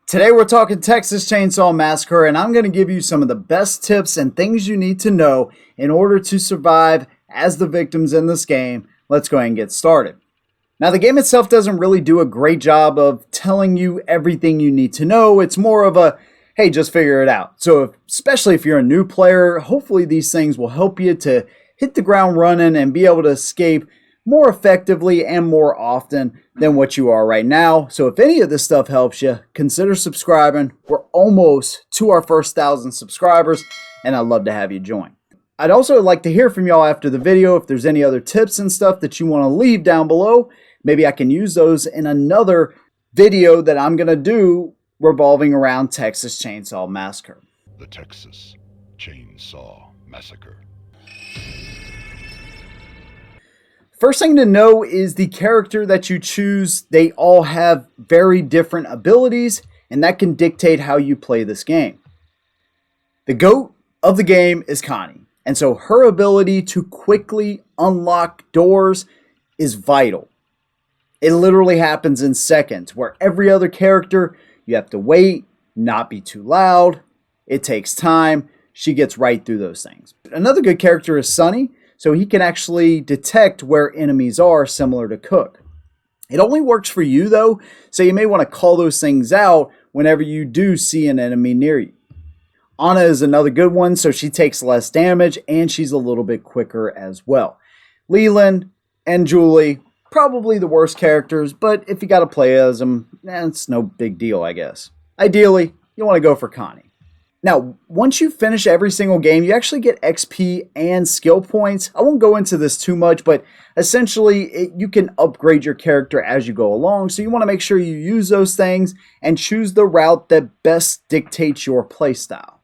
Today we're talking Texas Chainsaw Massacre, and I'm going to give you some of the best tips and things you need to know in order to survive as the victims in this game. Let's go ahead and get started. Now, the game itself doesn't really do a great job of telling you everything you need to know. It's more of a, hey, just figure it out. So especially if you're a new player, hopefully these things will help you to hit the ground running and be able to escape more effectively and more often than what you are right now. So if any of this stuff helps you, consider subscribing. We're almost to our first 1,000 subscribers, and I'd love to have you join. I'd also like to hear from y'all after the video. If there's any other tips and stuff that you want to leave down below, maybe I can use those in another video that I'm going to do revolving around Texas Chainsaw Massacre. The Texas Chainsaw Massacre. First thing to know is the character that you choose. They all have very different abilities, and that can dictate how you play this game. The GOAT of the game is Connie, and so her ability to quickly unlock doors is vital. It literally happens in seconds, where every other character, you have to wait, not be too loud, it takes time. She gets right through those things. Another good character is Sunny, so he can actually detect where enemies are, similar to Cook. It only works for you though, so you may want to call those things out whenever you do see an enemy near you. Anna is another good one, so she takes less damage and she's a little bit quicker as well. Leland and Julie, probably the worst characters, but if you got to play as them, it's no big deal, I guess. Ideally, you want to go for Connie. Now, once you finish every single game, you actually get XP and skill points. I won't go into this too much, but essentially you can upgrade your character as you go along. So you want to make sure you use those things and choose the route that best dictates your playstyle.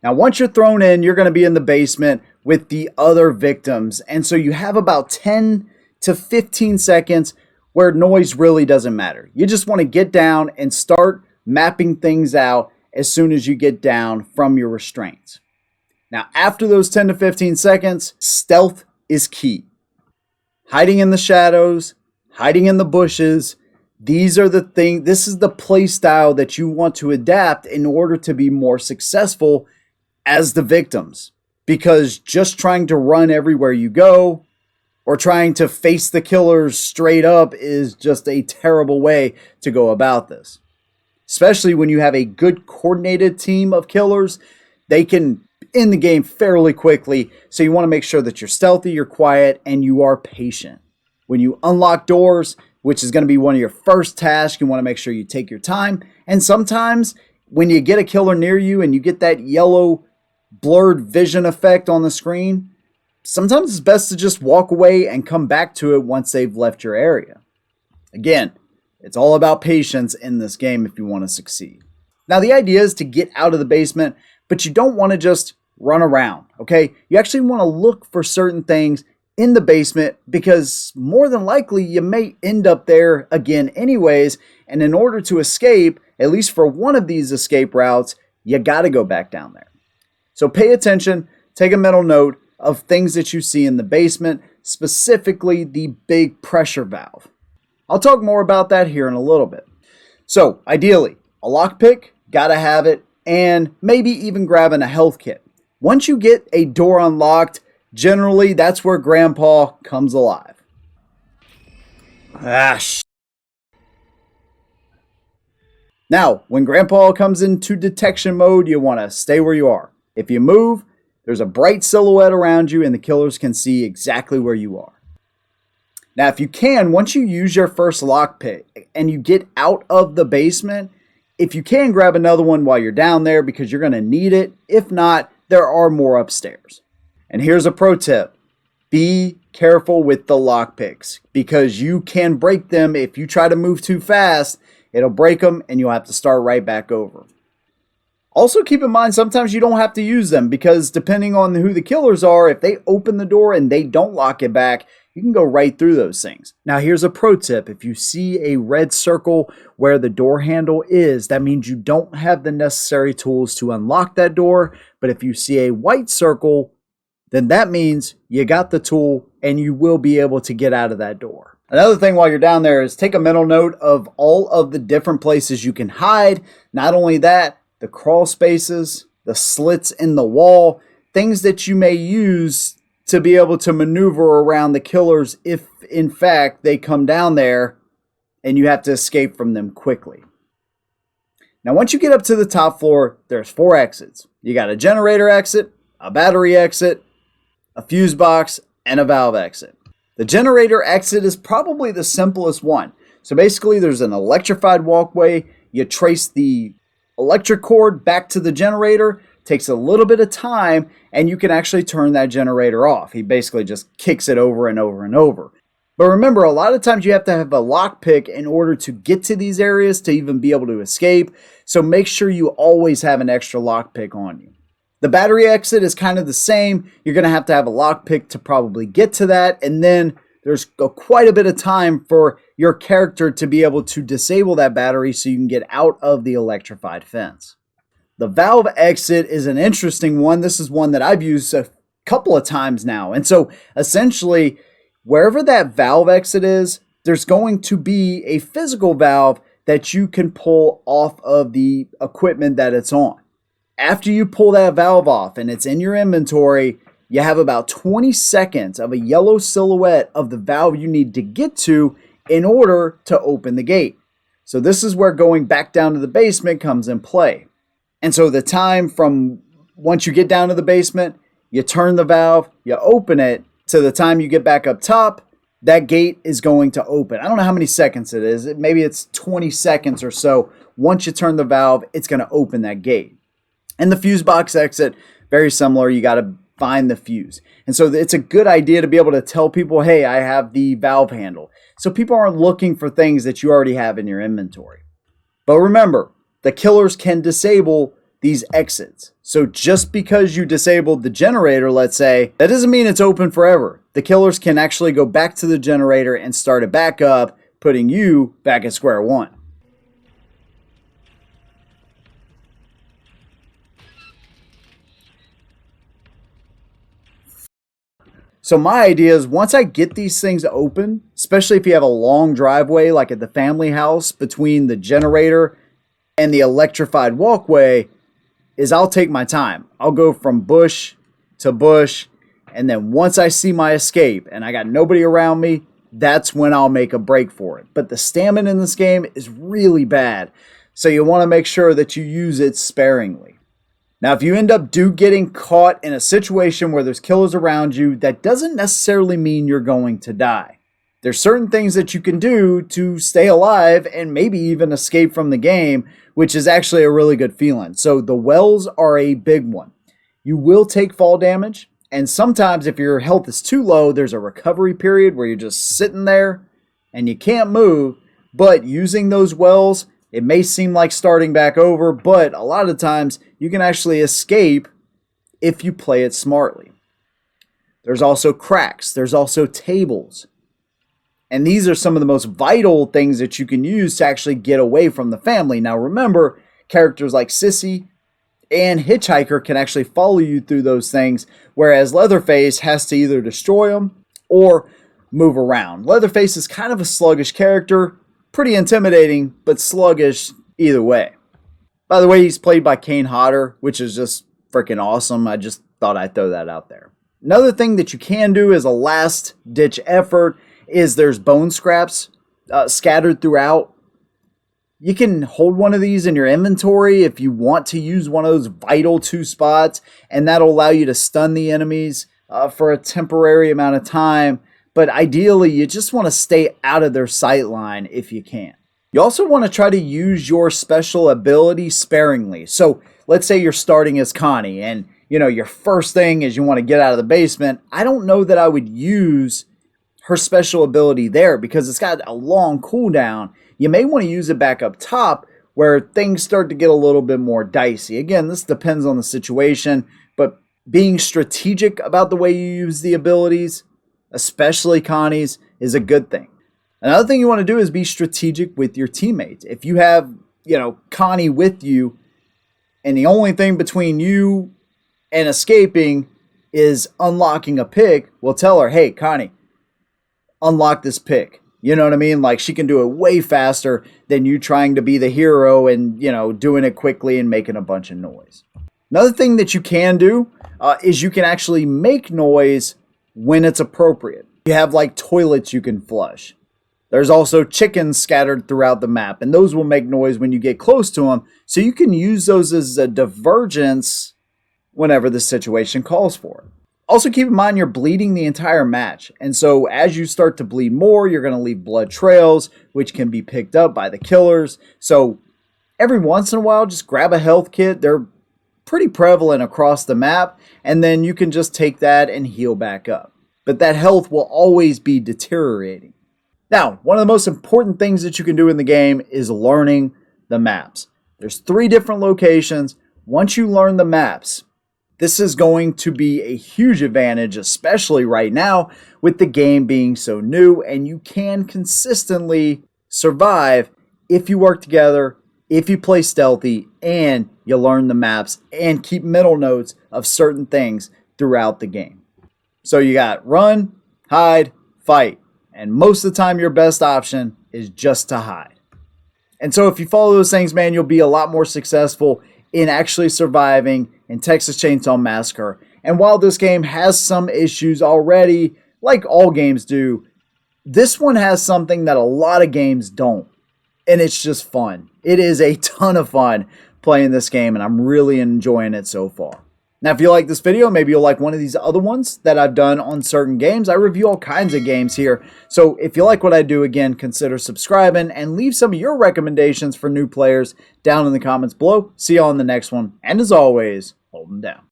Now, once you're thrown in, you're going to be in the basement with the other victims. And so you have about 10 to 15 seconds where noise really doesn't matter. You just want to get down and start mapping things out as soon as you get down from your restraints. Now, after those 10 to 15 seconds, stealth is key. Hiding in the shadows, hiding in the bushes, this is the play style that you want to adapt in order to be more successful as the victims. Because just trying to run everywhere you go or trying to face the killers straight up is just a terrible way to go about this. Especially when you have a good coordinated team of killers, they can end the game fairly quickly. So you want to make sure that you're stealthy, you're quiet, and you are patient. When you unlock doors, which is going to be one of your first tasks, you want to make sure you take your time. And sometimes when you get a killer near you and you get that yellow blurred vision effect on the screen, sometimes it's best to just walk away and come back to it once they've left your area. Again, it's all about patience in this game if you want to succeed. Now, the idea is to get out of the basement, but you don't want to just run around, okay? You actually want to look for certain things in the basement because more than likely you may end up there again anyways, and in order to escape, at least for one of these escape routes, you got to go back down there. So pay attention, take a mental note of things that you see in the basement, specifically the big pressure valve. I'll talk more about that here in a little bit. So, ideally, a lockpick, gotta have it, and maybe even grabbing a health kit. Once you get a door unlocked, generally that's where Grandpa comes alive. Now, when Grandpa comes into detection mode, you want to stay where you are. If you move, there's a bright silhouette around you and the killers can see exactly where you are. Now, if you can, once you use your first lockpick and you get out of the basement, if you can, grab another one while you're down there because you're going to need it. If not, there are more upstairs. And here's a pro tip. Be careful with the lockpicks because you can break them. If you try to move too fast, it'll break them and you'll have to start right back over. Also, keep in mind, sometimes you don't have to use them because depending on who the killers are, if they open the door and they don't lock it back, you can go right through those things. Now, here's a pro tip. If you see a red circle where the door handle is, that means you don't have the necessary tools to unlock that door. But if you see a white circle, then that means you got the tool and you will be able to get out of that door. Another thing while you're down there is take a mental note of all of the different places you can hide. Not only that, the crawl spaces, the slits in the wall, things that you may use to be able to maneuver around the killers if, in fact, they come down there and you have to escape from them quickly. Now, once you get up to the top floor, there's 4 exits. You got a generator exit, a battery exit, a fuse box, and a valve exit. The generator exit is probably the simplest one. So basically, there's an electrified walkway. You trace the electric cord back to the generator. Takes a little bit of time, and you can actually turn that generator off. He basically just kicks it over and over and over. But remember, a lot of times you have to have a lockpick in order to get to these areas to even be able to escape. So make sure you always have an extra lockpick on you. The battery exit is kind of the same. You're going to have a lockpick to probably get to that. And then there's quite a bit of time for your character to be able to disable that battery so you can get out of the electrified fence. The valve exit is an interesting one. This is one that I've used a couple of times now. And so essentially, wherever that valve exit is, there's going to be a physical valve that you can pull off of the equipment that it's on. After you pull that valve off and it's in your inventory, you have about 20 seconds of a yellow silhouette of the valve you need to get to in order to open the gate. So this is where going back down to the basement comes in play. And so the time from once you get down to the basement, you turn the valve, you open it, to the time you get back up top, that gate is going to open. I don't know how many seconds it is. Maybe it's 20 seconds or so. Once you turn the valve, it's going to open that gate. And the fuse box exit, very similar. You got to find the fuse. And so it's a good idea to be able to tell people, hey, I have the valve handle. So people aren't looking for things that you already have in your inventory. But remember, the killers can disable these exits. So just because you disabled the generator, let's say, that doesn't mean it's open forever. The killers can actually go back to the generator and start it back up, putting you back at square one. So my idea is once I get these things open, especially if you have a long driveway like at the family house between the generator and the electrified walkway, is I'll take my time. I'll go from bush to bush, and then once I see my escape and I got nobody around me, that's when I'll make a break for it. But the stamina in this game is really bad, so you want to make sure that you use it sparingly. Now, if you end up getting caught in a situation where there's killers around you, that doesn't necessarily mean you're going to die. There's certain things that you can do to stay alive and maybe even escape from the game, which is actually a really good feeling. So the wells are a big one. You will take fall damage, and sometimes if your health is too low, there's a recovery period where you're just sitting there and you can't move, but using those wells, it may seem like starting back over, but a lot of times you can actually escape if you play it smartly. There's also cracks. There's also tables. And these are some of the most vital things that you can use to actually get away from the family. Now remember, characters like Sissy and Hitchhiker can actually follow you through those things, whereas Leatherface has to either destroy them or move around. Leatherface is kind of a sluggish character. Pretty intimidating, but sluggish either way. By the way, he's played by Kane Hodder, which is just freaking awesome. I just thought I'd throw that out there. Another thing that you can do as a last-ditch effort is there's bone scraps scattered throughout. You can hold one of these in your inventory if you want to use one of those vital 2 spots, and that'll allow you to stun the enemies for a temporary amount of time. But ideally, you just want to stay out of their sight line if you can. You also want to try to use your special ability sparingly. So let's say you're starting as Connie and your first thing is you want to get out of the basement. I don't know that I would use her special ability there because it's got a long cooldown. You may want to use it back up top where things start to get a little bit more dicey. Again, this depends on the situation, but being strategic about the way you use the abilities, especially Connie's, is a good thing. Another thing you want to do is be strategic with your teammates. If you have, Connie with you, and the only thing between you and escaping is unlocking a pick, well, tell her, hey, Connie, unlock this pick. You know what I mean? Like, she can do it way faster than you trying to be the hero and, doing it quickly and making a bunch of noise. Another thing that you can do is you can actually make noise when it's appropriate. You have like toilets you can flush. There's also chickens scattered throughout the map, and those will make noise when you get close to them. So you can use those as a divergence whenever the situation calls for it. Also keep in mind you're bleeding the entire match. And so as you start to bleed more, you're going to leave blood trails, which can be picked up by the killers. So every once in a while, just grab a health kit. They're pretty prevalent across the map. And then you can just take that and heal back up. But that health will always be deteriorating. Now, one of the most important things that you can do in the game is learning the maps. There's 3 different locations. Once you learn the maps, this is going to be a huge advantage, especially right now with the game being so new, and you can consistently survive if you work together, if you play stealthy, and you learn the maps and keep mental notes of certain things throughout the game. So you got run, hide, fight. And most of the time, your best option is just to hide. And so if you follow those things, man, you'll be a lot more successful in actually surviving in Texas Chainsaw Massacre. And while this game has some issues already, like all games do, this one has something that a lot of games don't. And it's just fun. It is a ton of fun playing this game, and I'm really enjoying it so far. Now, if you like this video, maybe you'll like one of these other ones that I've done on certain games. I review all kinds of games here. So if you like what I do, again, consider subscribing and leave some of your recommendations for new players down in the comments below. See you all in the next one. And as always, hold them down.